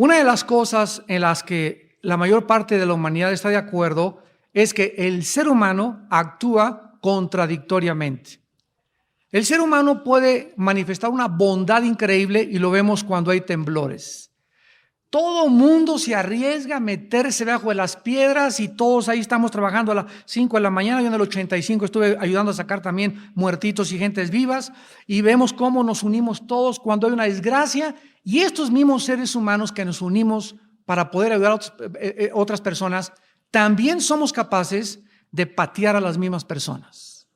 Una de las cosas en las que la mayor parte de la humanidad está de acuerdo es que el ser humano actúa contradictoriamente. El ser humano puede manifestar una bondad increíble y lo vemos cuando hay temblores. Todo mundo se arriesga a meterse bajo de las piedras y todos ahí estamos trabajando a las 5 de la mañana. Yo en el 85 estuve ayudando a sacar también muertitos y gentes vivas y vemos cómo nos unimos todos cuando hay una desgracia, y estos mismos seres humanos que nos unimos para poder ayudar a otras personas, también somos capaces de patear a las mismas personas,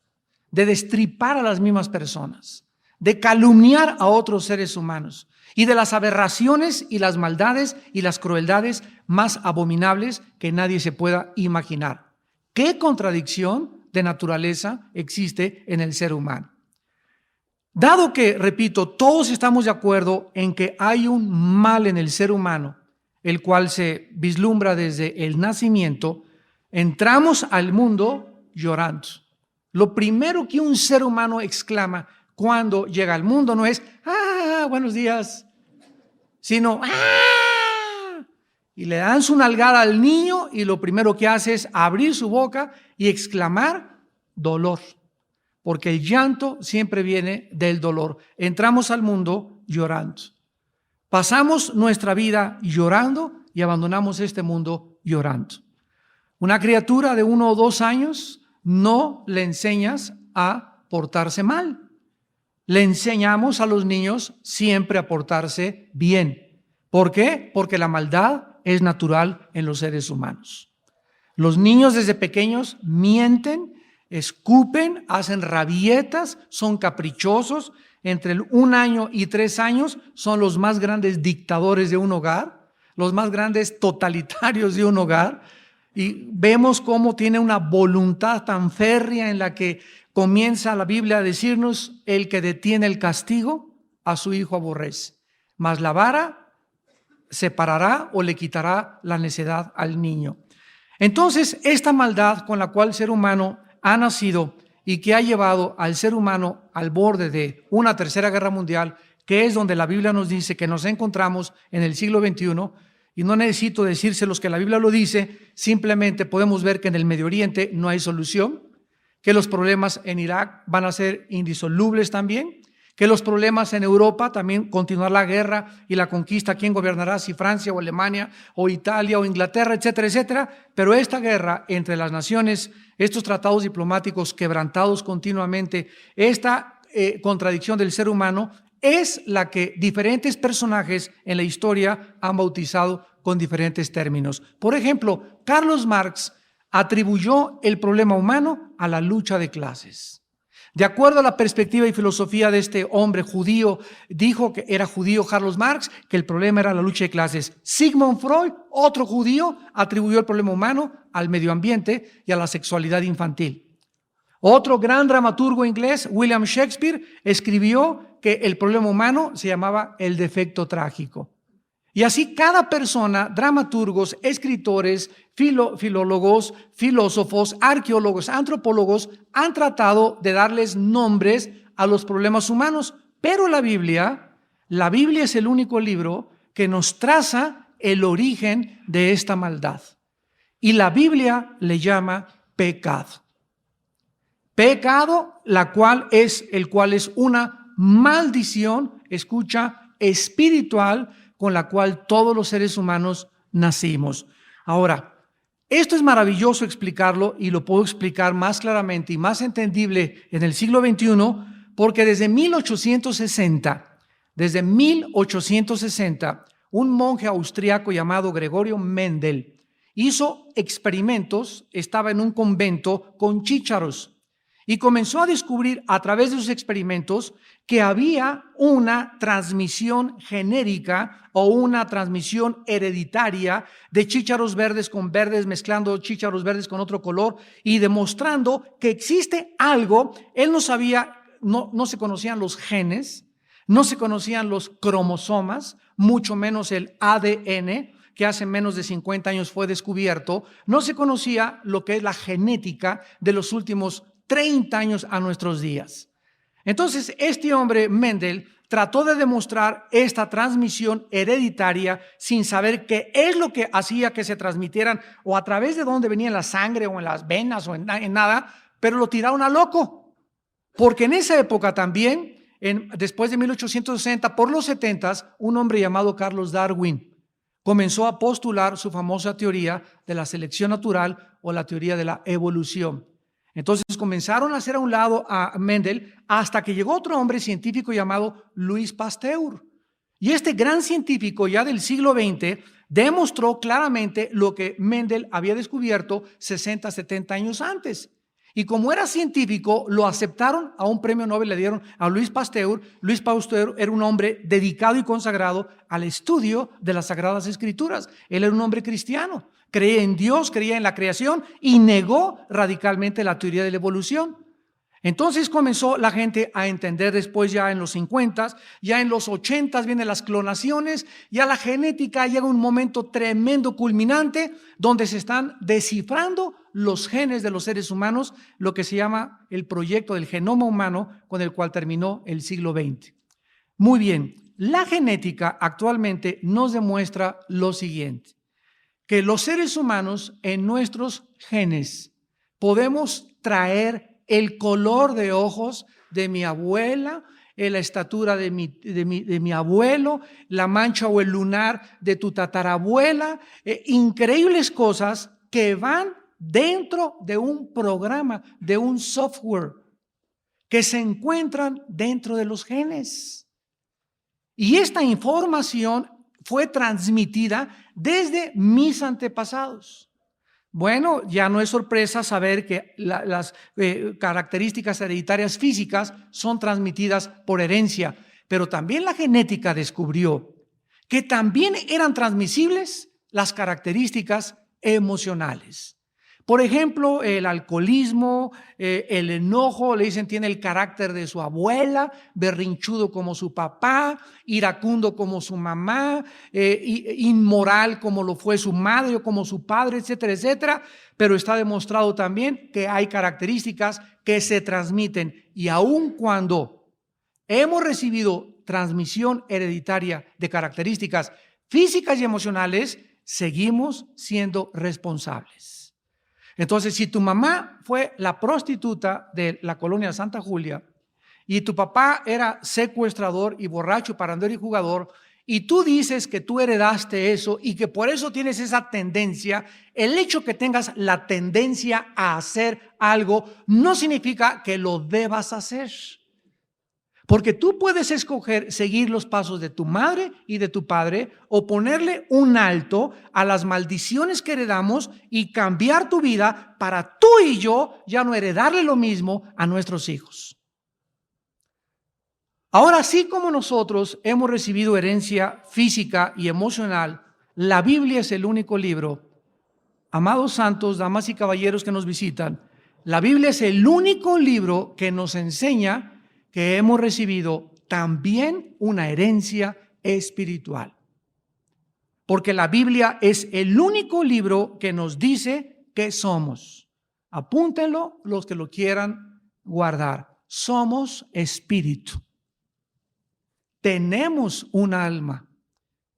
de destripar a las mismas personas, de calumniar a otros seres humanos y de las aberraciones y las maldades y las crueldades más abominables que nadie se pueda imaginar. ¿Qué contradicción de naturaleza existe en el ser humano? Dado que, repito, todos estamos de acuerdo en que hay un mal en el ser humano, el cual se vislumbra desde el nacimiento, entramos al mundo llorando. Lo primero que un ser humano exclama cuando llega al mundo no es ¡ah, buenos días!, sino ¡ah! Y le dan su nalgada al niño y lo primero que hace es abrir su boca y exclamar dolor, porque el llanto siempre viene del dolor. Entramos al mundo llorando. Pasamos nuestra vida llorando y abandonamos este mundo llorando. Una criatura de 1 o 2 años no le enseñas a portarse mal. Le enseñamos a los niños siempre a portarse bien. ¿Por qué? Porque la maldad es natural en los seres humanos. Los niños desde pequeños mienten, escupen, hacen rabietas, son caprichosos. Entre el 1 año y 3 años son los más grandes dictadores de un hogar, los más grandes totalitarios de un hogar. Y vemos cómo tiene una voluntad tan férrea en la que comienza la Biblia a decirnos: el que detiene el castigo a su hijo aborrece, mas la vara separará o le quitará la necedad al niño. Entonces, esta maldad con la cual el ser humano ha nacido y que ha llevado al ser humano al borde de una tercera guerra mundial, que es donde la Biblia nos dice que nos encontramos en el siglo XXI, y no necesito decírselos que la Biblia lo dice, simplemente podemos ver que en el Medio Oriente no hay solución, que los problemas en Irak van a ser indisolubles también, que los problemas en Europa también continuará la guerra y la conquista, quién gobernará, si Francia o Alemania o Italia o Inglaterra, etcétera, etcétera. Pero esta guerra entre las naciones, estos tratados diplomáticos quebrantados continuamente, esta contradicción del ser humano es la que diferentes personajes en la historia han bautizado con diferentes términos. Por ejemplo, Carlos Marx atribuyó el problema humano a la lucha de clases. De acuerdo a la perspectiva y filosofía de este hombre judío, dijo que era judío Carlos Marx, que el problema era la lucha de clases. Sigmund Freud, otro judío, atribuyó el problema humano al medio ambiente y a la sexualidad infantil. Otro gran dramaturgo inglés, William Shakespeare, escribió que el problema humano se llamaba el defecto trágico. Y así cada persona, dramaturgos, escritores, filólogos, filósofos, arqueólogos, antropólogos, han tratado de darles nombres a los problemas humanos. Pero la Biblia es el único libro que nos traza el origen de esta maldad. Y la Biblia le llama pecado. Pecado, el cual es una maldición, escucha, espiritual, con la cual todos los seres humanos nacimos. Ahora, esto es maravilloso explicarlo y lo puedo explicar más claramente y más entendible en el siglo XXI, porque desde 1860, un monje austriaco llamado Gregorio Mendel hizo experimentos, estaba en un convento con chícharos, y comenzó a descubrir a través de sus experimentos que había una transmisión genérica o una transmisión hereditaria de chícharos verdes con verdes, mezclando chícharos verdes con otro color y demostrando que existe algo. Él no sabía, no se conocían los genes, no se conocían los cromosomas, mucho menos el ADN, que hace menos de 50 años fue descubierto. No se conocía lo que es la genética de los últimos 30 años a nuestros días. Entonces, este hombre, Mendel, trató de demostrar esta transmisión hereditaria sin saber qué es lo que hacía que se transmitieran o a través de dónde venía en la sangre o en las venas o en nada, pero lo tiraron a loco. Porque en esa época también, después de 1860, por los 70s, un hombre llamado Carlos Darwin comenzó a postular su famosa teoría de la selección natural o la teoría de la evolución. Entonces comenzaron a hacer a un lado a Mendel hasta que llegó otro hombre científico llamado Louis Pasteur. Y este gran científico ya del siglo XX demostró claramente lo que Mendel había descubierto 60, 70 años antes. Y como era científico, lo aceptaron, a un premio Nobel le dieron a Louis Pasteur. Louis Pasteur era un hombre dedicado y consagrado al estudio de las Sagradas Escrituras. Él era un hombre cristiano, creía en Dios, creía en la creación y negó radicalmente la teoría de la evolución. Entonces comenzó la gente a entender después, ya en los 50, ya en los 80 vienen las clonaciones, ya la genética llega a un momento tremendo, culminante, donde se están descifrando los genes de los seres humanos, lo que se llama el proyecto del genoma humano, con el cual terminó el siglo XX. Muy bien, la genética actualmente nos demuestra lo siguiente, que los seres humanos en nuestros genes podemos traer el color de ojos de mi abuela, la estatura de mi abuelo, la mancha o el lunar de tu tatarabuela, increíbles cosas que van dentro de un programa, de un software, que se encuentran dentro de los genes. Y esta información fue transmitida desde mis antepasados. Bueno, ya no es sorpresa saber que las características hereditarias físicas son transmitidas por herencia, pero también la genética descubrió que también eran transmisibles las características emocionales. Por ejemplo, el alcoholismo, el enojo, le dicen, tiene el carácter de su abuela, berrinchudo como su papá, iracundo como su mamá, inmoral como lo fue su madre o como su padre, etcétera, etcétera. Pero está demostrado también que hay características que se transmiten, y aun cuando hemos recibido transmisión hereditaria de características físicas y emocionales, seguimos siendo responsables. Entonces, si tu mamá fue la prostituta de la colonia Santa Julia y tu papá era secuestrador y borracho, parrandero y jugador, y tú dices que tú heredaste eso y que por eso tienes esa tendencia, el hecho que tengas la tendencia a hacer algo no significa que lo debas hacer. Porque tú puedes escoger seguir los pasos de tu madre y de tu padre o ponerle un alto a las maldiciones que heredamos y cambiar tu vida para tú y yo ya no heredarle lo mismo a nuestros hijos. Ahora, así como nosotros hemos recibido herencia física y emocional, la Biblia es el único libro, amados santos, damas y caballeros que nos visitan, la Biblia es el único libro que nos enseña que hemos recibido también una herencia espiritual. Porque la Biblia es el único libro que nos dice qué somos. Apúntenlo los que lo quieran guardar. Somos espíritu. Tenemos un alma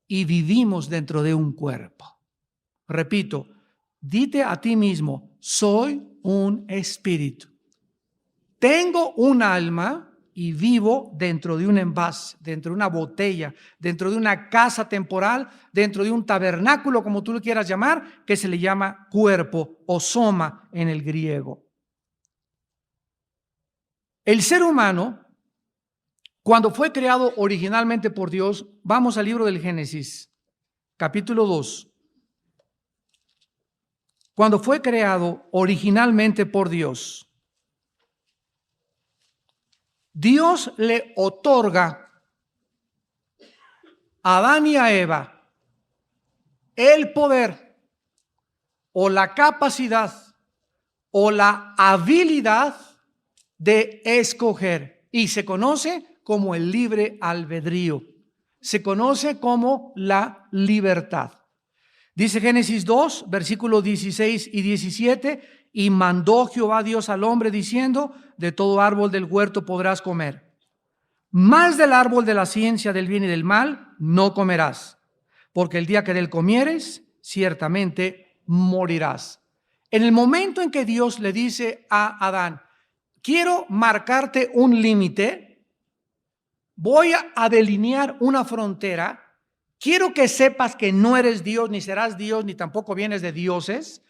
y vivimos dentro de un cuerpo. Repito, dite a ti mismo, soy un espíritu. Tengo un alma y vivo dentro de un envase, dentro de una botella, dentro de una casa temporal, dentro de un tabernáculo, como tú lo quieras llamar, que se le llama cuerpo o soma en el griego. El ser humano, cuando fue creado originalmente por Dios, vamos al libro del Génesis, capítulo 2. Cuando fue creado originalmente por Dios, Dios le otorga a Adán y a Eva el poder o la capacidad o la habilidad de escoger, y se conoce como el libre albedrío, se conoce como la libertad. Dice Génesis 2, versículos 16 y 17, y mandó Jehová Dios al hombre diciendo, de todo árbol del huerto podrás comer, Más del árbol de la ciencia del bien y del mal no comerás, porque el día que de él comieres, ciertamente morirás. En el momento en que Dios le dice a Adán, quiero marcarte un límite, voy a delinear una frontera, quiero que sepas que no eres Dios, ni serás Dios, ni tampoco vienes de dioses.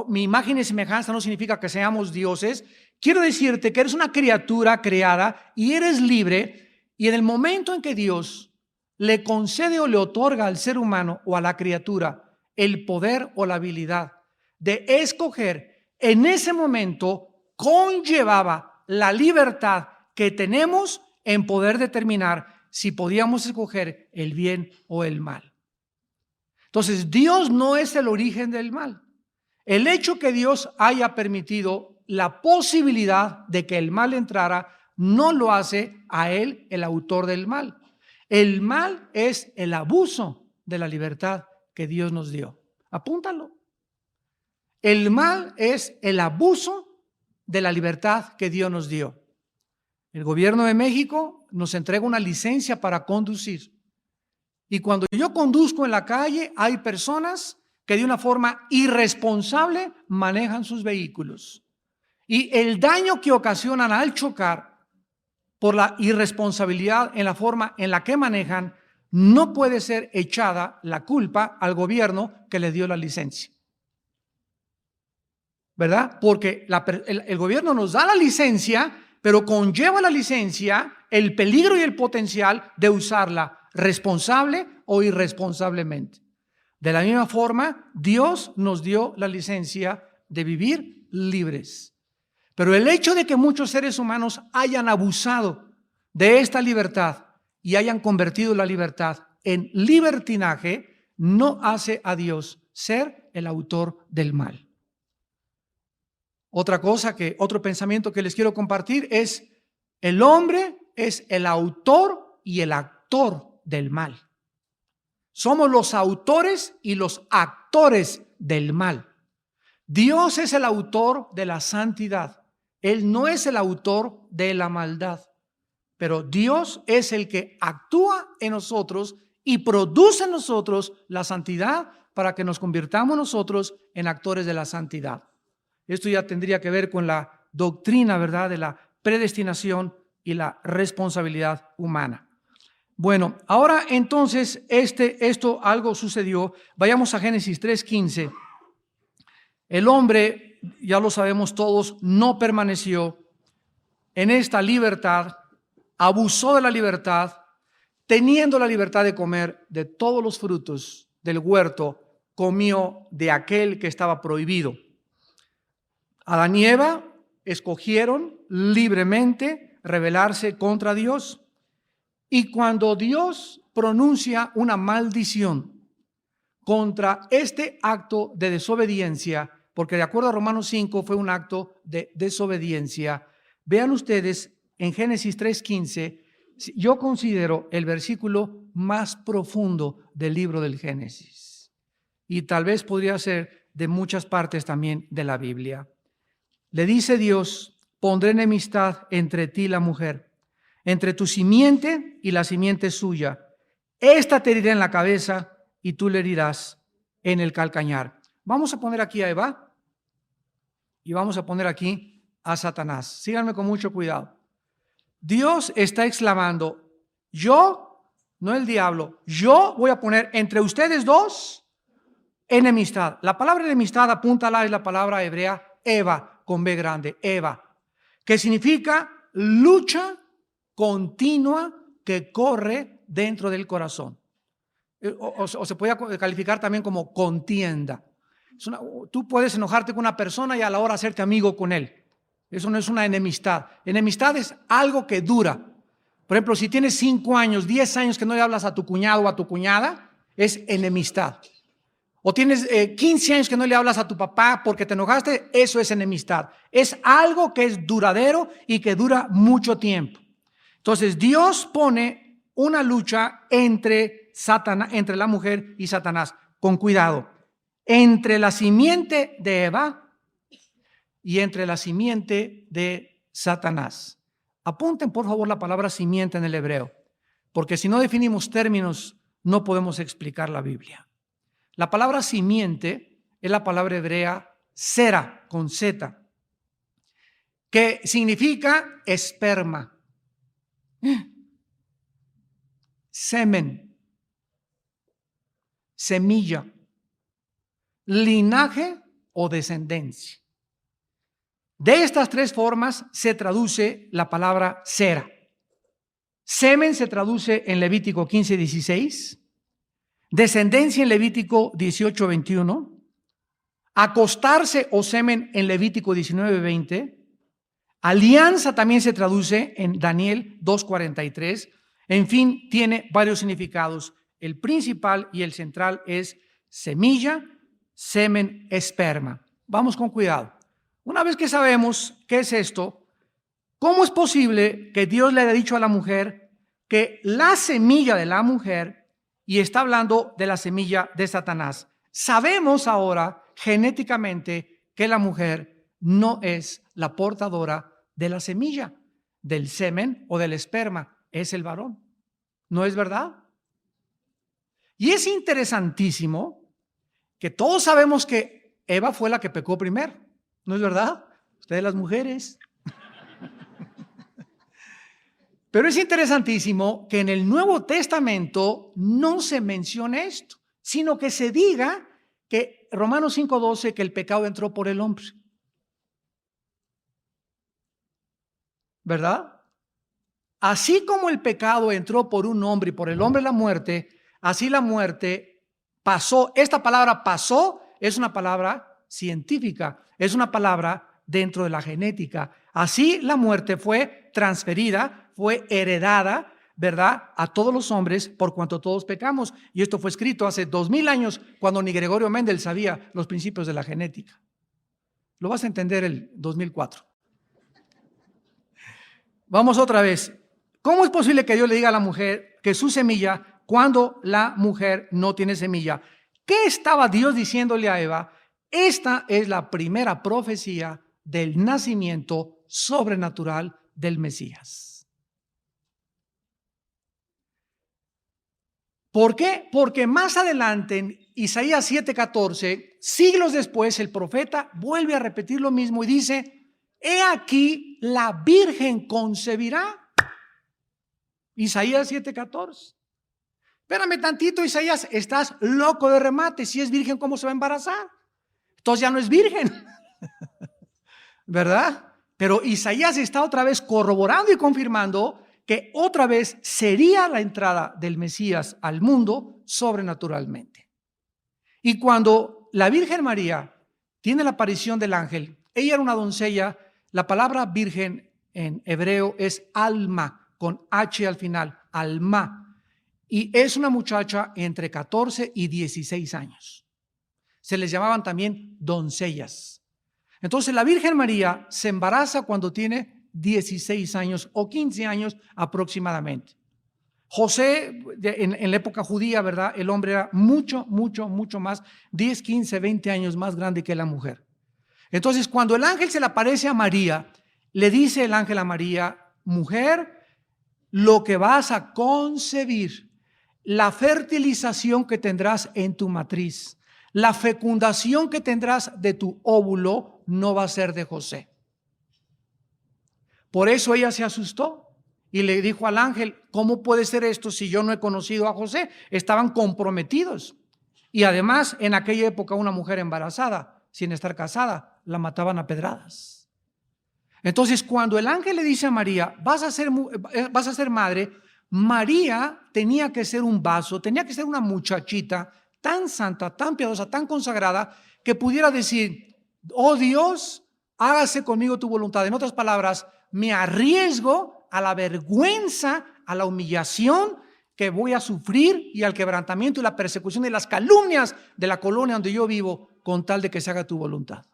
Mi imagen y semejanza no significa que seamos dioses. Quiero decirte que eres una criatura creada y eres libre, y en el momento en que Dios le concede o le otorga al ser humano o a la criatura el poder o la habilidad de escoger, en ese momento conllevaba la libertad que tenemos en poder determinar si podíamos escoger el bien o el mal. Entonces, Dios no es el origen del mal. El hecho que Dios haya permitido la posibilidad de que el mal entrara no lo hace a Él el autor del mal. El mal es el abuso de la libertad que Dios nos dio. Apúntalo. El mal es el abuso de la libertad que Dios nos dio. El gobierno de México nos entrega una licencia para conducir. Y cuando yo conduzco en la calle, hay personas que de una forma irresponsable manejan sus vehículos. Y el daño que ocasionan al chocar por la irresponsabilidad en la forma en la que manejan, no puede ser echada la culpa al gobierno que le dio la licencia. ¿Verdad? Porque el gobierno nos da la licencia, pero conlleva la licencia el peligro y el potencial de usarla responsable o irresponsablemente. De la misma forma, Dios nos dio la licencia de vivir libres. Pero el hecho de que muchos seres humanos hayan abusado de esta libertad y hayan convertido la libertad en libertinaje, no hace a Dios ser el autor del mal. Otro pensamiento que les quiero compartir es: el hombre es el autor y el actor del mal. Somos los autores y los actores del mal. Dios es el autor de la santidad. Él no es el autor de la maldad. Pero Dios es el que actúa en nosotros y produce en nosotros la santidad para que nos convirtamos nosotros en actores de la santidad. Esto ya tendría que ver con la doctrina, ¿verdad?, de la predestinación y la responsabilidad humana. Bueno, ahora entonces esto algo sucedió. Vayamos a Génesis 3:15. El hombre, ya lo sabemos todos, no permaneció en esta libertad, abusó de la libertad, teniendo la libertad de comer de todos los frutos del huerto, comió de aquel que estaba prohibido. Adán y Eva escogieron libremente rebelarse contra Dios. Y cuando Dios pronuncia una maldición contra este acto de desobediencia, porque de acuerdo a Romanos 5 fue un acto de desobediencia, vean ustedes en Génesis 3:15, yo considero el versículo más profundo del libro del Génesis. Y tal vez podría ser de muchas partes también de la Biblia. Le dice Dios: pondré enemistad entre ti y la mujer, entre tu simiente y la simiente suya. Esta te herirá en la cabeza y tú le herirás en el calcañar. Vamos a poner aquí a Eva y vamos a poner aquí a Satanás. Síganme con mucho cuidado. Dios está exclamando: yo, no el diablo, yo voy a poner entre ustedes dos enemistad. La palabra enemistad, apúntala, es la palabra hebrea Eva, con B grande, Eva, que significa lucha continua que corre dentro del corazón. O se puede calificar también como contienda. Tú puedes enojarte con una persona y a la hora hacerte amigo con él. Eso no es una enemistad. Enemistad es algo que dura. Por ejemplo, si tienes 5 años, 10 años que no le hablas a tu cuñado o a tu cuñada, es enemistad. O tienes 15 años que no le hablas a tu papá porque te enojaste, eso es enemistad. Es algo que es duradero y que dura mucho tiempo. Entonces Dios pone una lucha entre la mujer y Satanás. Con cuidado. Entre la simiente de Eva y entre la simiente de Satanás. Apunten por favor la palabra simiente en el hebreo, porque si no definimos términos no podemos explicar la Biblia. La palabra simiente es la palabra hebrea sera con Z, que significa esperma, semen, semilla, linaje o descendencia. De estas tres formas se traduce la palabra sera. Semen se traduce en Levítico 15:16, descendencia en Levítico 18:21, acostarse o semen en Levítico 19:20, alianza también se traduce en Daniel 2:43. En fin, tiene varios significados. El principal y el central es semilla, semen, esperma. Vamos con cuidado. Una vez que sabemos qué es esto, ¿cómo es posible que Dios le haya dicho a la mujer que la semilla de la mujer, y está hablando de la semilla de Satanás? Sabemos ahora genéticamente que la mujer no es la portadora de la semilla, del semen o del esperma, es el varón. ¿No es verdad? Y es interesantísimo que todos sabemos que Eva fue la que pecó primero, ¿no es verdad? Ustedes las mujeres. Pero es interesantísimo que en el Nuevo Testamento no se mencione esto, sino que se diga que Romanos 5:12, que el pecado entró por el hombre. ¿Verdad? Así como el pecado entró por un hombre y por el hombre la muerte, así la muerte pasó. Esta palabra pasó es una palabra científica, es una palabra dentro de la genética. Así la muerte fue transferida, fue heredada, ¿verdad?, a todos los hombres por cuanto todos pecamos. Y esto fue escrito hace 2000 años cuando ni Gregorio Mendel sabía los principios de la genética. Lo vas a entender el 2004. Vamos otra vez. ¿Cómo es posible que Dios le diga a la mujer que su semilla cuando la mujer no tiene semilla? ¿Qué estaba Dios diciéndole a Eva? Esta es la primera profecía del nacimiento sobrenatural del Mesías. ¿Por qué? Porque más adelante en Isaías 7:14, siglos después, el profeta vuelve a repetir lo mismo y dice: he aquí la virgen concebirá. Isaías 7:14. Espérame tantito, Isaías, estás loco de remate. Si es virgen, ¿cómo se va a embarazar? Entonces ya no es virgen. ¿Verdad? Pero Isaías está otra vez corroborando y confirmando que otra vez sería la entrada del Mesías al mundo sobrenaturalmente. Y cuando la Virgen María tiene la aparición del ángel, ella era una doncella. La palabra virgen en hebreo es alma, con H al final, alma. Y es una muchacha entre 14 y 16 años. Se les llamaban también doncellas. Entonces la Virgen María se embaraza cuando tiene 16 años o 15 años aproximadamente. José, en la época judía, ¿verdad?, el hombre era mucho más, 10, 15, 20 años más grande que la mujer. Entonces, cuando el ángel se le aparece a María, le dice el ángel a María: mujer, lo que vas a concebir, la fertilización que tendrás en tu matriz, la fecundación que tendrás de tu óvulo, no va a ser de José. Por eso ella se asustó y le dijo al ángel: ¿cómo puede ser esto si yo no he conocido a José? Estaban comprometidos. Y además, en aquella época, una mujer embarazada, sin estar casada, la mataban a pedradas. Entonces, cuando el ángel le dice a María: vas a ser madre, María tenía que ser un vaso, tenía que ser una muchachita tan santa, tan piadosa, tan consagrada, que pudiera decir: oh Dios, hágase conmigo tu voluntad. En otras palabras, me arriesgo a la vergüenza, a la humillación que voy a sufrir y al quebrantamiento y la persecución y las calumnias de la colonia donde yo vivo, con tal de que se haga tu voluntad.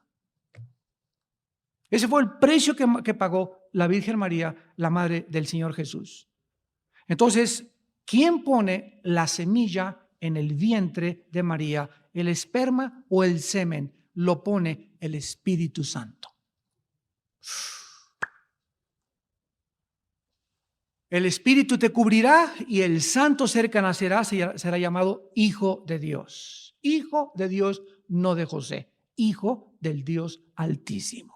Ese fue el precio que pagó la Virgen María, la madre del Señor Jesús. Entonces, ¿quién pone la semilla en el vientre de María? ¿El esperma o el semen? Lo pone el Espíritu Santo. El Espíritu te cubrirá y el santo ser que nacerá será llamado Hijo de Dios. Hijo de Dios, no de José. Hijo del Dios Altísimo.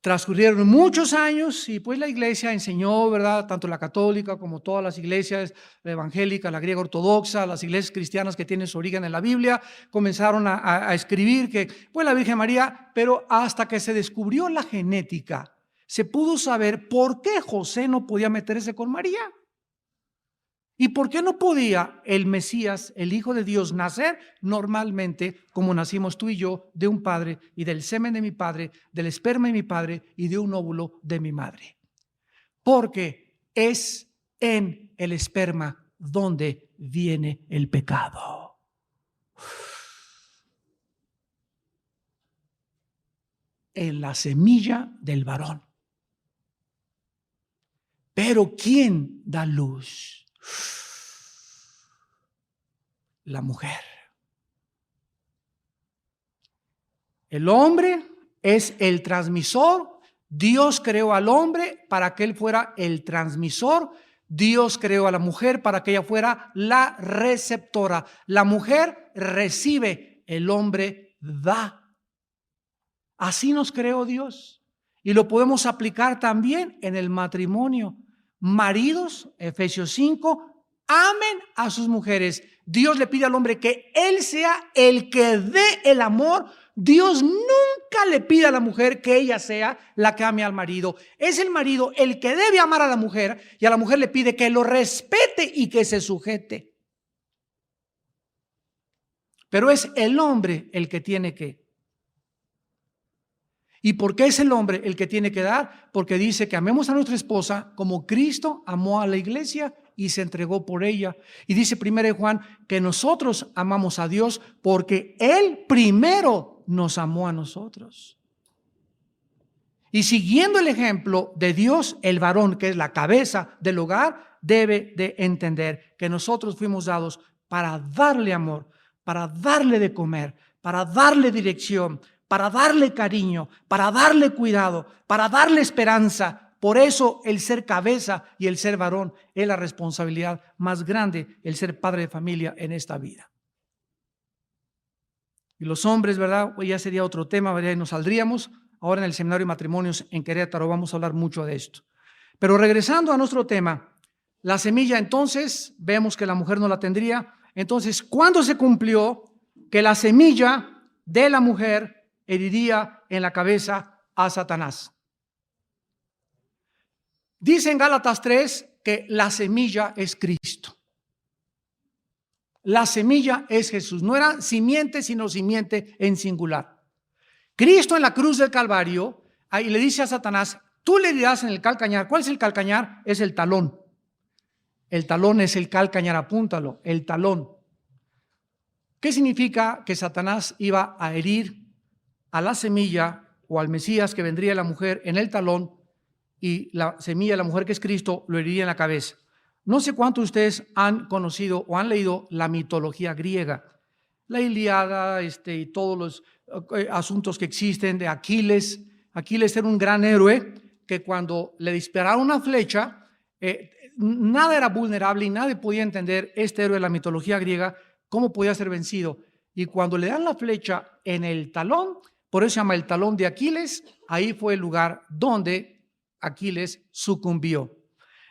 Transcurrieron muchos años y pues la iglesia enseñó, ¿verdad? Tanto la católica como todas las iglesias, la evangélica, la griega ortodoxa, las iglesias cristianas que tienen su origen en la Biblia, comenzaron a escribir que fue la Virgen María, pero hasta que se descubrió la genética, se pudo saber por qué José no podía meterse con María. ¿Y por qué no podía el Mesías, el Hijo de Dios, nacer normalmente como nacimos tú y yo, de un padre y del semen de mi padre, del esperma de mi padre y de un óvulo de mi madre? Porque es en el esperma donde viene el pecado. En la semilla del varón. Pero ¿quién da luz? La mujer. El hombre es el transmisor. Dios creó al hombre para que él fuera el transmisor. Dios creó a la mujer para que ella fuera la receptora. La mujer recibe, el hombre da. Así nos creó Dios. Y lo podemos aplicar también en el matrimonio. Maridos, Efesios 5, amen a sus mujeres. Dios le pide al hombre que él sea el que dé el amor. Dios nunca le pide a la mujer que ella sea la que ame al marido. Es el marido el que debe amar a la mujer y a la mujer le pide que lo respete y que se sujete. Pero es el hombre el que tiene que. ¿Y por qué es el hombre el que tiene que dar? Porque dice que amemos a nuestra esposa como Cristo amó a la iglesia y se entregó por ella. Y dice 1 Juan que nosotros amamos a Dios porque Él primero nos amó a nosotros. Y siguiendo el ejemplo de Dios, el varón, que es la cabeza del hogar, debe de entender que nosotros fuimos dados para darle amor, para darle de comer, para darle dirección, para darle cariño, para darle cuidado, para darle esperanza. Por eso el ser cabeza y el ser varón es la responsabilidad más grande, el ser padre de familia en esta vida. Y los hombres, ¿verdad? Pues ya sería otro tema, ¿verdad? Y nos saldríamos. Ahora en el seminario de matrimonios en Querétaro vamos a hablar mucho de esto. Pero regresando a nuestro tema, la semilla entonces, vemos que la mujer no la tendría. Entonces, ¿cuándo se cumplió que la semilla de la mujer heriría en la cabeza a Satanás? Dice en Gálatas 3 que la semilla es Cristo. La semilla es Jesús. No era simiente, sino simiente en singular. Cristo en la cruz del Calvario, ahí le dice a Satanás, tú le dirás en el calcañar. ¿Cuál es el calcañar? Es el talón. El talón es el calcañar, apúntalo, el talón. ¿Qué significa que Satanás iba a herir a la semilla o al Mesías que vendría la mujer en el talón y la semilla de la mujer que es Cristo lo heriría en la cabeza? No sé cuántos de ustedes han conocido o han leído la mitología griega, la Ilíada y todos los asuntos que existen de Aquiles. Aquiles era un gran héroe que cuando le dispararon una flecha, nada era vulnerable y nadie podía entender este héroe de la mitología griega cómo podía ser vencido. Y cuando le dan la flecha en el talón, por eso se llama el talón de Aquiles, ahí fue el lugar donde Aquiles sucumbió.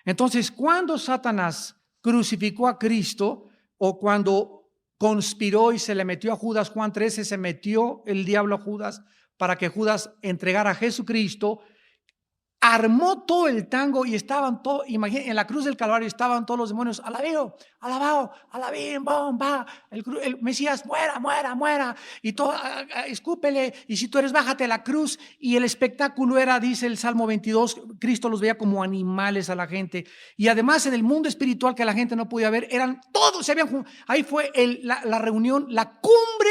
Entonces, cuando Satanás crucificó a Cristo o cuando conspiró y se le metió a Judas, Juan 13, se metió el diablo a Judas para que Judas entregara a Jesucristo, armó todo el tango y estaban todos, imagínense, en la cruz del Calvario estaban todos los demonios, alabado, alabado, alabín, bomba, el Mesías, muera, muera, muera, y todo, escúpele, y si tú eres, bájate a la cruz. Y el espectáculo era, dice el Salmo 22, Cristo los veía como animales a la gente, y además en el mundo espiritual que la gente no podía ver, eran todos, ahí fue la reunión, la cumbre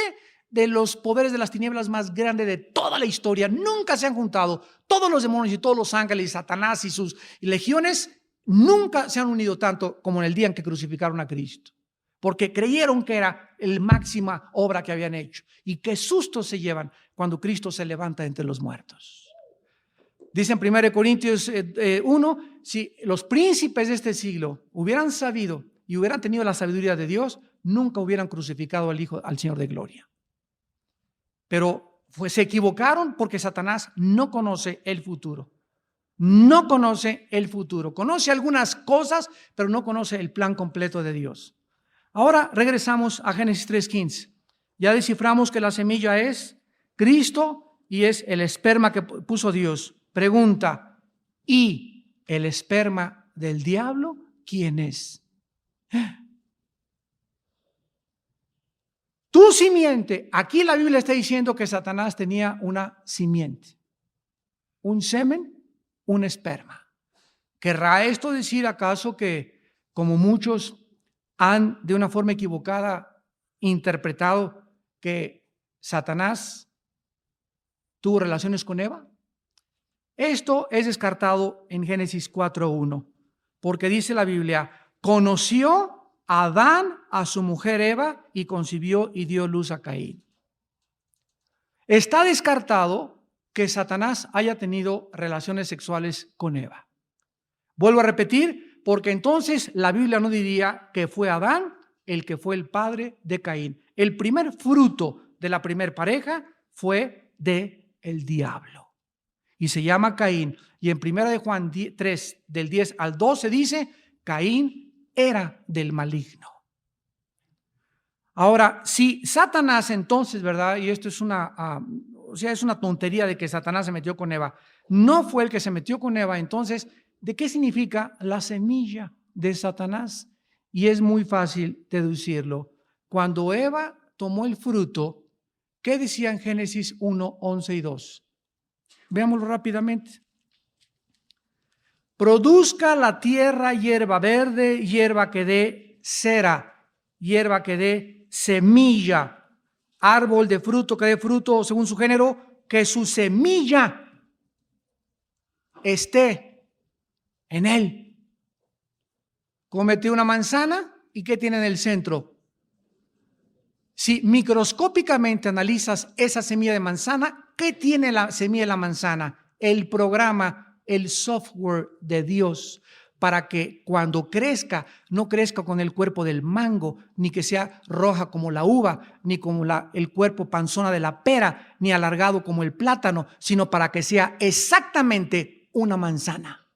de los poderes de las tinieblas más grande de toda la historia. Nunca se han juntado todos los demonios y todos los ángeles y Satanás y sus legiones, nunca se han unido tanto como en el día en que crucificaron a Cristo, porque creyeron que era la máxima obra que habían hecho. Y qué sustos se llevan cuando Cristo se levanta entre los muertos. Dice en 1 Corintios 1, si los príncipes de este siglo hubieran sabido y hubieran tenido la sabiduría de Dios, nunca hubieran crucificado al Señor de gloria. Pero se equivocaron porque Satanás no conoce el futuro. No conoce el futuro. Conoce algunas cosas, pero no conoce el plan completo de Dios. Ahora regresamos a Génesis 3:15. Ya desciframos que la semilla es Cristo y es el esperma que puso Dios. Pregunta, ¿y el esperma del diablo quién es? Tu simiente. Aquí la Biblia está diciendo que Satanás tenía una simiente, un semen, un esperma. ¿Querrá esto decir acaso que, como muchos han de una forma equivocada interpretado, que Satanás tuvo relaciones con Eva? Esto es descartado en Génesis 4:1, porque dice la Biblia, conoció Adán a su mujer Eva y concibió y dio luz a Caín. Está descartado que Satanás haya tenido relaciones sexuales con Eva. Vuelvo a repetir, porque entonces la Biblia no diría que fue Adán el que fue el padre de Caín. El primer fruto de la primer pareja fue de el diablo y se llama Caín. Y en 1 de Juan 3, del 10 al 12 dice, Caín era del maligno. Ahora, si Satanás entonces, ¿verdad? Y esto es es una tontería de que Satanás se metió con Eva. No fue el que se metió con Eva. Entonces, ¿de qué significa la semilla de Satanás? Y es muy fácil deducirlo. Cuando Eva tomó el fruto, ¿qué decía en Génesis 1, 11 y 2? Veámoslo rápidamente. Produzca la tierra hierba verde, hierba que dé cera, hierba que dé semilla, árbol de fruto que dé fruto según su género, que su semilla esté en él. Comete una manzana y ¿qué tiene en el centro? Si microscópicamente analizas esa semilla de manzana, ¿qué tiene la semilla de la manzana? El programa, el software de Dios, para que cuando crezca, no crezca con el cuerpo del mango, ni que sea roja como la uva, ni como el cuerpo panzona de la pera, ni alargado como el plátano, sino para que sea exactamente una manzana.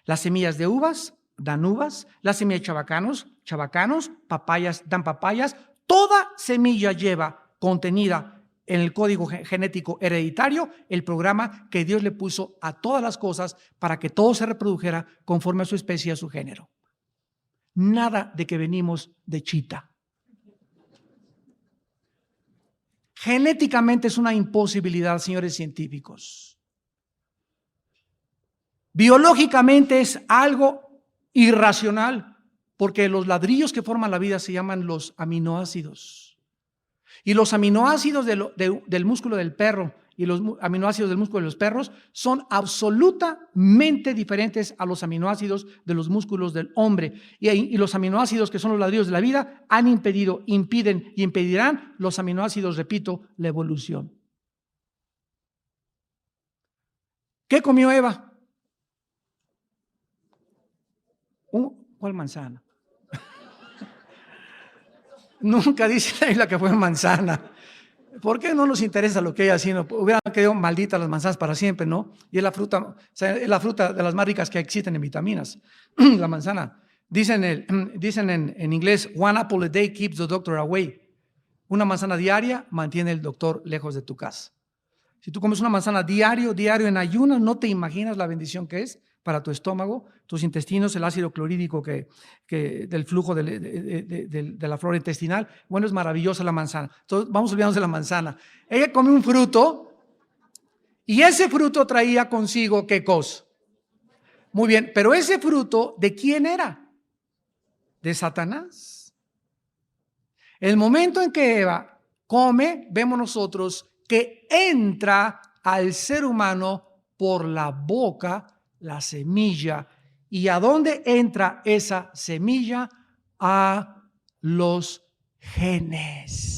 Las semillas de uvas dan uvas, las semillas de chabacanos, papayas dan papayas. Toda semilla lleva contenida en el código genético hereditario el programa que Dios le puso a todas las cosas para que todo se reprodujera conforme a su especie y a su género. Nada de que venimos de chita. Genéticamente es una imposibilidad, señores científicos. Biológicamente es algo irracional, porque los ladrillos que forman la vida se llaman los aminoácidos. Y los aminoácidos del músculo del perro y los aminoácidos del músculo de los perros son absolutamente diferentes a los aminoácidos de los músculos del hombre. Y los aminoácidos que son los ladrillos de la vida han impedido, impiden y impedirán los aminoácidos, repito, la evolución. ¿Qué comió Eva? ¿Cuál manzana? Nunca dice la Biblia que fue manzana. ¿Por qué no nos interesa lo que ella hacía? Hubieran quedado malditas las manzanas para siempre, ¿no? Y es la fruta de las más ricas que existen en vitaminas. La manzana. Dicen en inglés, one apple a day keeps the doctor away. Una manzana diaria mantiene el doctor lejos de tu casa. Si tú comes una manzana diario en ayunas, no te imaginas la bendición que es para tu estómago, tus intestinos, el ácido clorhídrico del flujo de la flora intestinal. Bueno, es maravillosa la manzana. Entonces, vamos olvidándonos de la manzana. Ella comió un fruto y ese fruto traía consigo ¿qué cosa? Muy bien, pero ese fruto, ¿de quién era? De Satanás. El momento en que Eva come, vemos nosotros que entra al ser humano por la boca la semilla. ¿Y a dónde entra esa semilla? A los genes.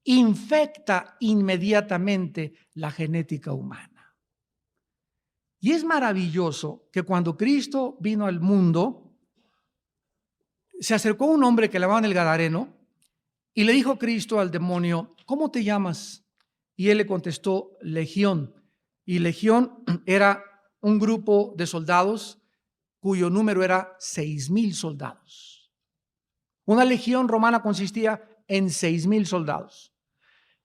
Infecta inmediatamente la genética humana. Y es maravilloso que cuando Cristo vino al mundo, se acercó un hombre que le llamaban el Gadareno y le dijo Cristo al demonio, ¿cómo te llamas? Y él le contestó, Legión. Y Legión era un grupo de soldados cuyo número era 6,000 soldados. Una legión romana consistía en 6,000 soldados.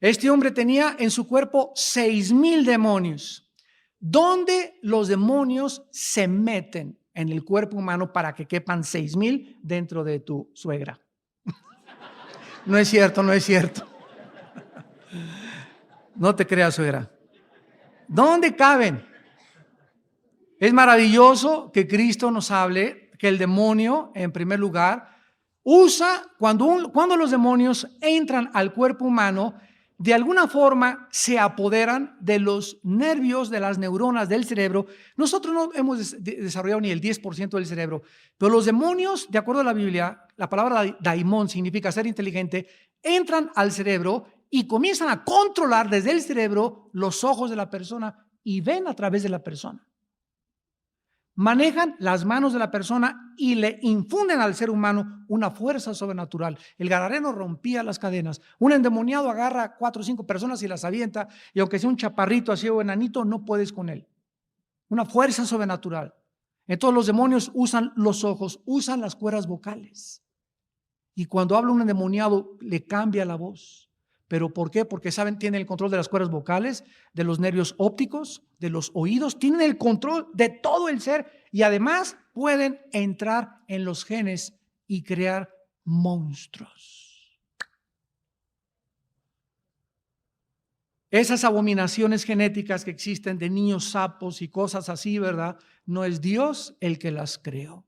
Este hombre tenía en su cuerpo 6,000 demonios. ¿Dónde los demonios se meten en el cuerpo humano para que quepan 6,000 dentro de tu suegra? No es cierto, no es cierto. No te creas, suegra. ¿Dónde caben? Es maravilloso que Cristo nos hable que el demonio, en primer lugar, usa, cuando los demonios entran al cuerpo humano, de alguna forma se apoderan de los nervios, de las neuronas del cerebro. Nosotros no hemos desarrollado ni el 10% del cerebro, pero los demonios, de acuerdo a la Biblia, la palabra daimón significa ser inteligente, entran al cerebro y comienzan a controlar desde el cerebro los ojos de la persona y ven a través de la persona. Manejan las manos de la persona y le infunden al ser humano una fuerza sobrenatural. El gadareno rompía las cadenas. Un endemoniado agarra a 4 o 5 personas y las avienta, y aunque sea un chaparrito así o enanito, no puedes con él. Una fuerza sobrenatural. Entonces los demonios usan los ojos, usan las cuerdas vocales. Y cuando habla un endemoniado, le cambia la voz. ¿Pero por qué? Porque saben, tienen el control de las cuerdas vocales, de los nervios ópticos, de los oídos, tienen el control de todo el ser y además pueden entrar en los genes y crear monstruos. Esas abominaciones genéticas que existen de niños sapos y cosas así, ¿verdad? No es Dios el que las creó.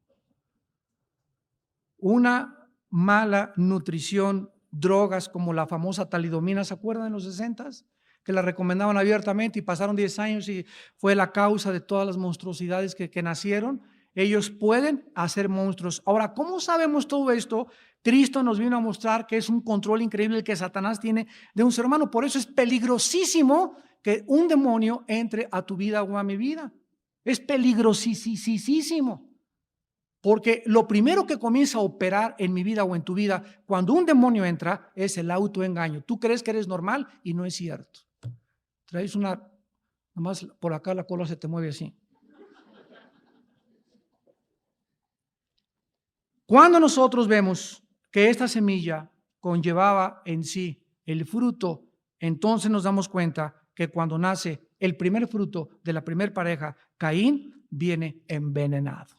Una mala nutrición, drogas como la famosa talidomina, ¿se acuerdan en los 60s? Que la recomendaban abiertamente y pasaron 10 años y fue la causa de todas las monstruosidades que nacieron. Ellos pueden hacer monstruos. Ahora, ¿cómo sabemos todo esto? Cristo nos vino a mostrar que es un control increíble el que Satanás tiene de un ser humano. Por eso es peligrosísimo que un demonio entre a tu vida o a mi vida. Es peligrosísimo. Porque lo primero que comienza a operar en mi vida o en tu vida cuando un demonio entra es el autoengaño. Tú crees que eres normal y no es cierto. Traes nada más por acá la cola se te mueve así. Cuando nosotros vemos que esta semilla conllevaba en sí el fruto, entonces nos damos cuenta que cuando nace el primer fruto de la primera pareja, Caín viene envenenado.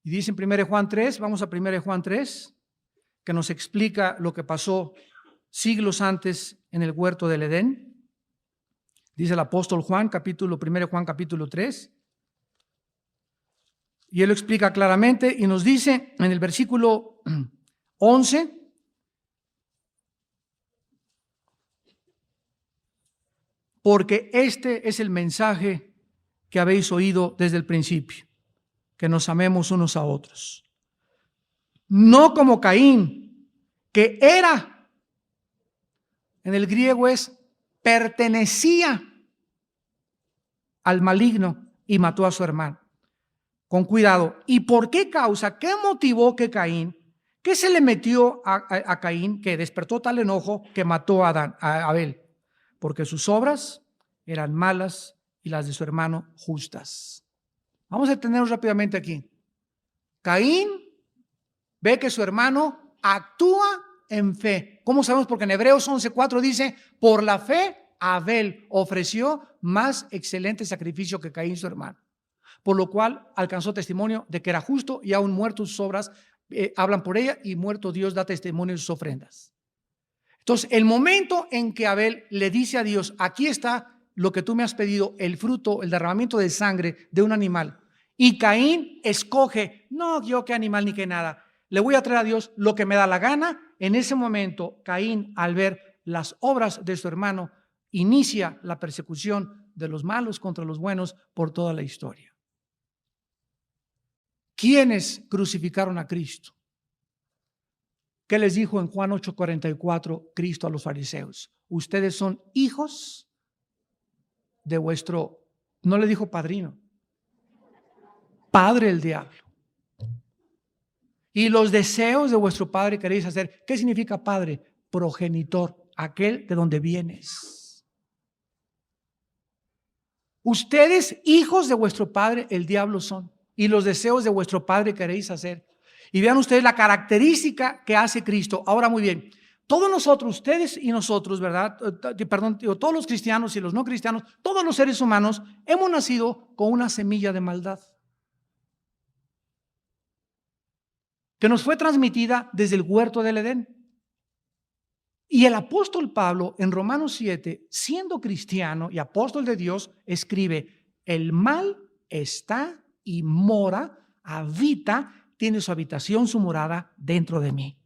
Y dice en 1 Juan 3, vamos a 1 Juan 3, que nos explica lo que pasó siglos antes en el huerto del Edén. Dice el apóstol Juan, 1 Juan capítulo 3. Y él lo explica claramente y nos dice en el versículo 11, porque este es el mensaje que habéis oído desde el principio, que nos amemos unos a otros. No como Caín, que era, en el griego es pertenecía al maligno y mató a su hermano. Con cuidado. ¿Y por qué causa? ¿Qué motivó que Caín? ¿Qué se le metió a Caín que despertó tal enojo que mató a Abel? Porque sus obras eran malas y las de su hermano justas. Vamos a detenernos rápidamente aquí. Caín ve que su hermano actúa en fe. ¿Cómo sabemos? Porque en Hebreos 11:4 dice, por la fe Abel ofreció más excelente sacrificio que Caín su hermano. Por lo cual alcanzó testimonio de que era justo y aún muertos sus obras hablan por ella y muerto Dios da testimonio de sus ofrendas. Entonces, el momento en que Abel le dice a Dios, aquí está lo que tú me has pedido, el fruto, el derramamiento de sangre de un animal. Y Caín escoge, no, yo qué animal ni qué nada, le voy a traer a Dios lo que me da la gana. En ese momento, Caín, al ver las obras de su hermano, inicia la persecución de los malos contra los buenos por toda la historia. ¿Quiénes crucificaron a Cristo? ¿Qué les dijo en Juan 8:44 Cristo a los fariseos? Ustedes son hijos de vuestro No le dijo padrino. Padre el diablo. Y los deseos de vuestro padre queréis hacer. ¿Qué significa padre? Progenitor, aquel de donde vienes. Ustedes, hijos de vuestro padre, el diablo son. Y los deseos de vuestro padre queréis hacer. Y vean ustedes la característica que hace Cristo. Ahora muy bien, todos nosotros, ustedes y nosotros, ¿verdad? Perdón, todos los cristianos y los no cristianos, todos los seres humanos, hemos nacido con una semilla de maldad que nos fue transmitida desde el huerto del Edén. Y el apóstol Pablo en Romanos 7, siendo cristiano y apóstol de Dios, escribe: el mal está y mora, habita, tiene su habitación, su morada dentro de mí.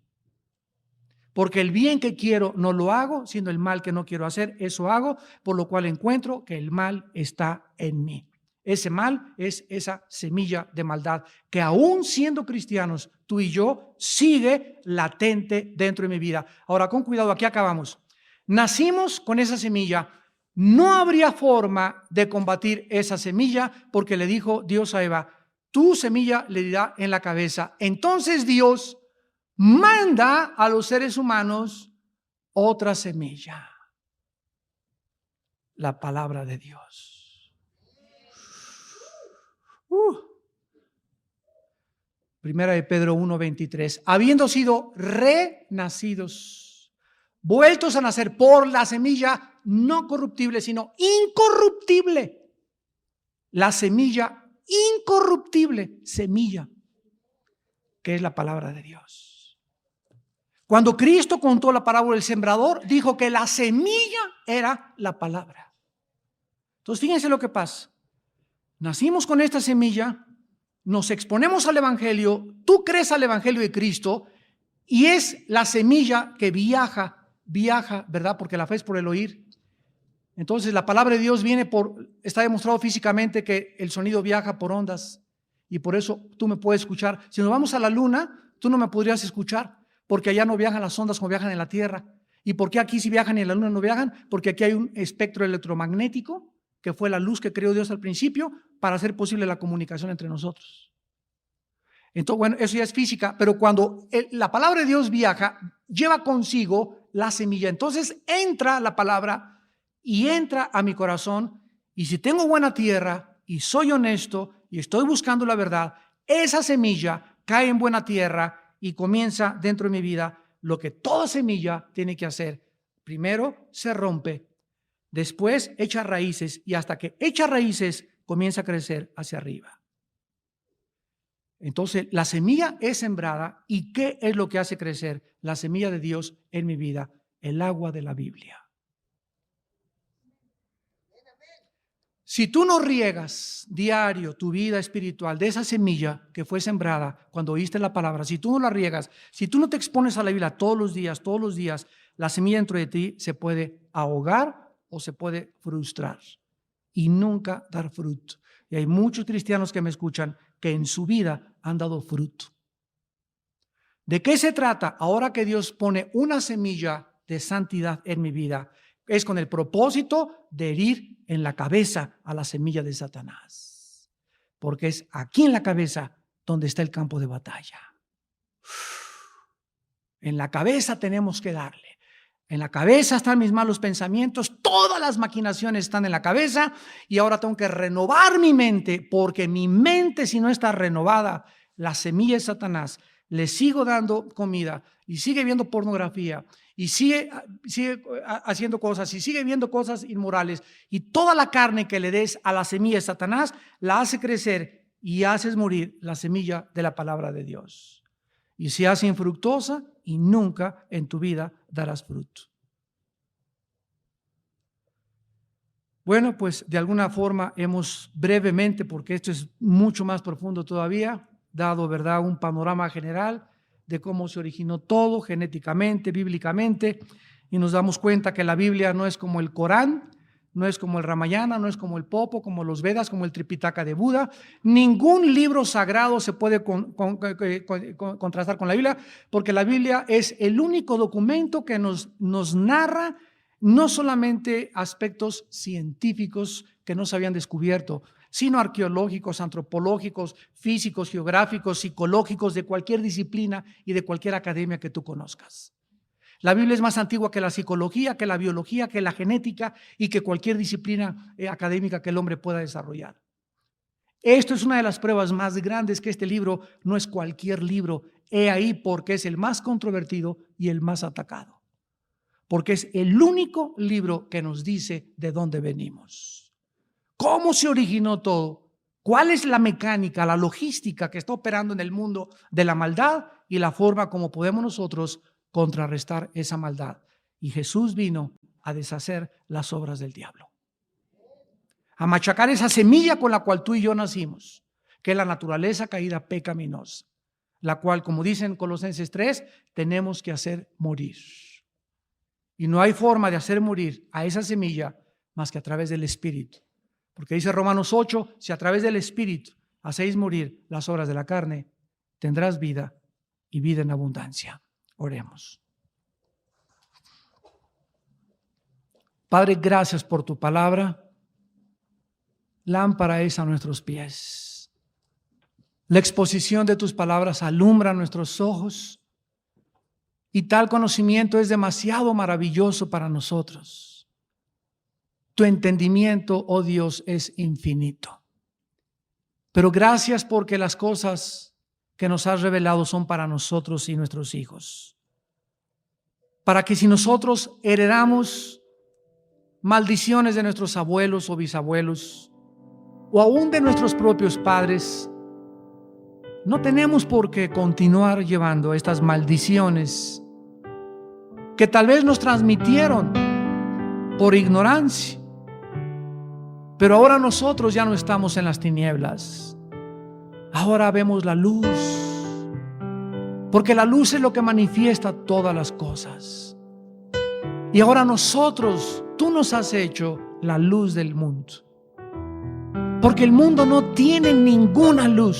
Porque el bien que quiero no lo hago, sino el mal que no quiero hacer, eso hago, por lo cual encuentro que el mal está en mí. Ese mal es esa semilla de maldad que aún siendo cristianos, tú y yo, sigue latente dentro de mi vida. Ahora, con cuidado, aquí acabamos. Nacimos con esa semilla. No habría forma de combatir esa semilla porque le dijo Dios a Eva: tu semilla le dirá en la cabeza. Entonces Dios manda a los seres humanos otra semilla, la palabra de Dios. Primera de Pedro 1:23, habiendo sido renacidos, vueltos a nacer por la semilla no corruptible, sino incorruptible. La semilla incorruptible, semilla, que es la palabra de Dios. Cuando Cristo contó la parábola del sembrador, dijo que la semilla era la palabra. Entonces, fíjense lo que pasa. Nacimos con esta semilla, nos exponemos al evangelio, tú crees al evangelio de Cristo y es la semilla que viaja, ¿verdad? Porque la fe es por el oír. Entonces la palabra de Dios está demostrado físicamente que el sonido viaja por ondas y por eso tú me puedes escuchar. Si nos vamos a la luna, tú no me podrías escuchar porque allá no viajan las ondas como viajan en la tierra. ¿Y por qué aquí sí viajan y en la luna no viajan? Porque aquí hay un espectro electromagnético que fue la luz que creó Dios al principio para hacer posible la comunicación entre nosotros. Entonces, bueno, eso ya es física, pero cuando la palabra de Dios viaja, lleva consigo la semilla. Entonces entra la palabra y entra a mi corazón, y si tengo buena tierra y soy honesto y estoy buscando la verdad, esa semilla cae en buena tierra y comienza dentro de mi vida lo que toda semilla tiene que hacer. Primero se rompe, después echa raíces y hasta que echa raíces comienza a crecer hacia arriba. Entonces la semilla es sembrada. ¿Y qué es lo que hace crecer la semilla de Dios en mi vida? El agua de la Biblia. Si tú no riegas diario tu vida espiritual de esa semilla que fue sembrada cuando oíste la palabra, si tú no la riegas, si tú no te expones a la Biblia todos los días, la semilla dentro de ti se puede ahogar o se puede frustrar y nunca dar fruto. Y hay muchos cristianos que me escuchan que en su vida han dado fruto. ¿De qué se trata? Ahora que Dios pone una semilla de santidad en mi vida, es con el propósito de herir en la cabeza a la semilla de Satanás. Porque es aquí en la cabeza donde está el campo de batalla. En la cabeza tenemos que darle. En la cabeza están mis malos pensamientos, todas las maquinaciones están en la cabeza y ahora tengo que renovar mi mente porque mi mente, si no está renovada, la semilla de Satanás, le sigo dando comida y sigue viendo pornografía y sigue haciendo cosas y sigue viendo cosas inmorales y toda la carne que le des a la semilla de Satanás la hace crecer y haces morir la semilla de la palabra de Dios. Y se hace infructuosa y nunca en tu vida darás fruto. Bueno, pues de alguna forma hemos brevemente, porque esto es mucho más profundo todavía, dado, ¿verdad?, un panorama general de cómo se originó todo genéticamente, bíblicamente, y nos damos cuenta que la Biblia no es como el Corán, no es como el Ramayana, no es como el Popo, como los Vedas, como el Tripitaka de Buda. Ningún libro sagrado se puede contrastar con la Biblia, porque la Biblia es el único documento que nos narra no solamente aspectos científicos que no se habían descubierto, sino arqueológicos, antropológicos, físicos, geográficos, psicológicos, de cualquier disciplina y de cualquier academia que tú conozcas. La Biblia es más antigua que la psicología, que la biología, que la genética y que cualquier disciplina académica que el hombre pueda desarrollar. Esto es una de las pruebas más grandes que este libro no es cualquier libro. He ahí porque es el más controvertido y el más atacado. Porque es el único libro que nos dice de dónde venimos. ¿Cómo se originó todo? ¿Cuál es la mecánica, la logística que está operando en el mundo de la maldad y la forma como podemos nosotros contrarrestar esa maldad? Y Jesús vino a deshacer las obras del diablo, a machacar esa semilla con la cual tú y yo nacimos, que es la naturaleza caída pecaminosa, la cual, como dicen Colosenses 3, tenemos que hacer morir. Y no hay forma de hacer morir a esa semilla más que a través del Espíritu. Porque dice Romanos 8, si a través del Espíritu hacéis morir las obras de la carne, tendrás vida y vida en abundancia. Oremos. Padre, gracias por tu palabra. Lámpara es a nuestros pies. La exposición de tus palabras alumbra nuestros ojos y tal conocimiento es demasiado maravilloso para nosotros. Tu entendimiento, oh Dios, es infinito. Pero gracias porque las cosas que nos has revelado son para nosotros y nuestros hijos. Para que si nosotros heredamos maldiciones de nuestros abuelos o bisabuelos, o aún de nuestros propios padres, no tenemos por qué continuar llevando estas maldiciones que tal vez nos transmitieron por ignorancia. Pero ahora nosotros ya no estamos en las tinieblas. Ahora vemos la luz, porque la luz es lo que manifiesta todas las cosas. Y ahora nosotros, tú nos has hecho la luz del mundo. Porque el mundo no tiene ninguna luz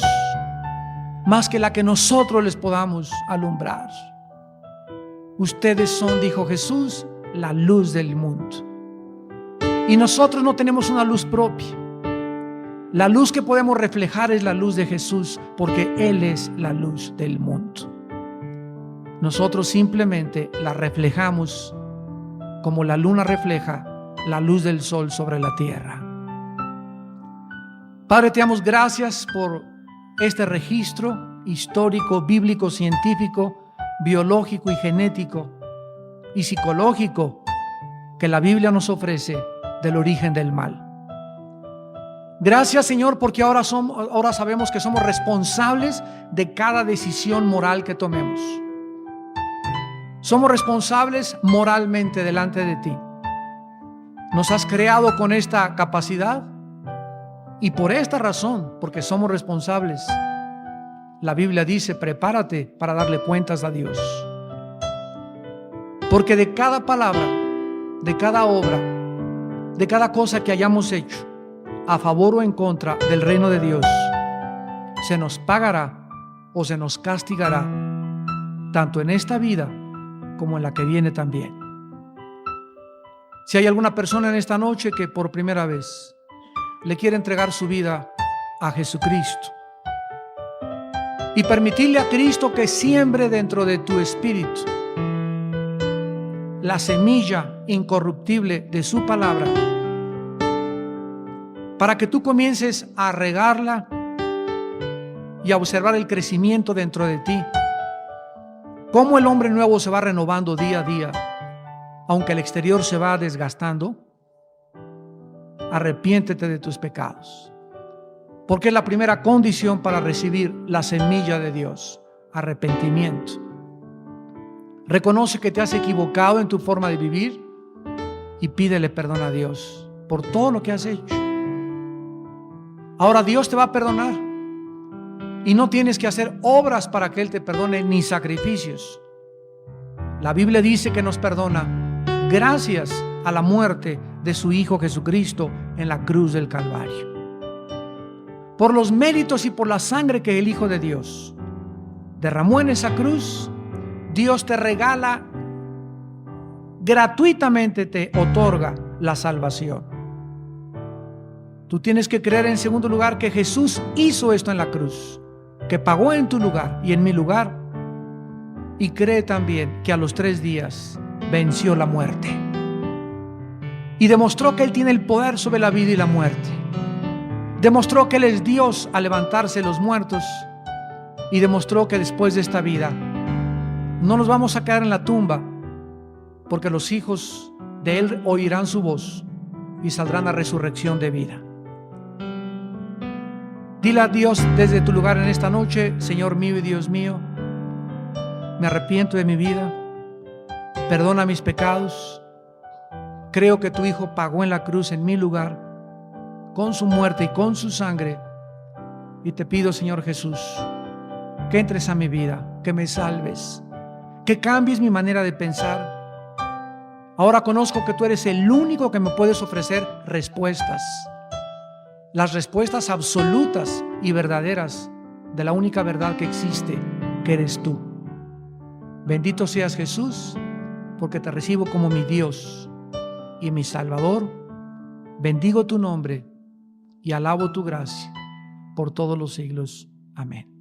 más que la que nosotros les podamos alumbrar. Ustedes son, dijo Jesús, la luz del mundo. Y nosotros no tenemos una luz propia. La luz que podemos reflejar es la luz de Jesús, porque Él es la luz del mundo. Nosotros simplemente la reflejamos como la luna refleja la luz del sol sobre la tierra. Padre, te damos gracias por este registro histórico, bíblico, científico, biológico y genético y psicológico que la Biblia nos ofrece del origen del mal. Gracias, Señor, porque ahora sabemos que somos responsables de cada decisión moral que tomemos. Somos responsables moralmente delante de ti. Nos has creado con esta capacidad y por esta razón, porque somos responsables, la Biblia dice, prepárate para darle cuentas a Dios. Porque de cada palabra, de cada obra, de cada cosa que hayamos hecho, a favor o en contra del reino de Dios, se nos pagará o se nos castigará, tanto en esta vida como en la que viene también. Si hay alguna persona en esta noche que por primera vez le quiere entregar su vida a Jesucristo y permitirle a Cristo que siembre dentro de tu espíritu la semilla incorruptible de su palabra, para que tú comiences a regarla y a observar el crecimiento dentro de ti, cómo el hombre nuevo se va renovando día a día, aunque el exterior se va desgastando. Arrepiéntete de tus pecados, porque es la primera condición para recibir la semilla de Dios, arrepentimiento. Reconoce que te has equivocado en tu forma de vivir y pídele perdón a Dios por todo lo que has hecho. Ahora Dios te va a perdonar y no tienes que hacer obras para que Él te perdone, ni sacrificios. La Biblia dice que nos perdona gracias a la muerte de su Hijo Jesucristo en la cruz del Calvario. Por los méritos y por la sangre que el Hijo de Dios derramó en esa cruz, Dios te regala gratuitamente te otorga la salvación. Tú tienes que creer en segundo lugar que Jesús hizo esto en la cruz, que pagó en tu lugar y en mi lugar, y cree también que a los 3 días venció la muerte y demostró que Él tiene el poder sobre la vida y la muerte. Demostró que Él es Dios al levantarse de los muertos, y demostró que después de esta vida no nos vamos a quedar en la tumba, porque los hijos de Él oirán su voz y saldrán a resurrección de vida. Dile a Dios desde tu lugar en esta noche: Señor mío y Dios mío, me arrepiento de mi vida, perdona mis pecados, creo que tu Hijo pagó en la cruz en mi lugar, con su muerte y con su sangre, y te pido, Señor Jesús, que entres a mi vida, que me salves, que cambies mi manera de pensar. Ahora conozco que tú eres el único que me puedes ofrecer respuestas, las respuestas absolutas y verdaderas de la única verdad que existe, que eres tú. Bendito seas, Jesús, porque te recibo como mi Dios y mi Salvador. Bendigo tu nombre y alabo tu gracia por todos los siglos. Amén.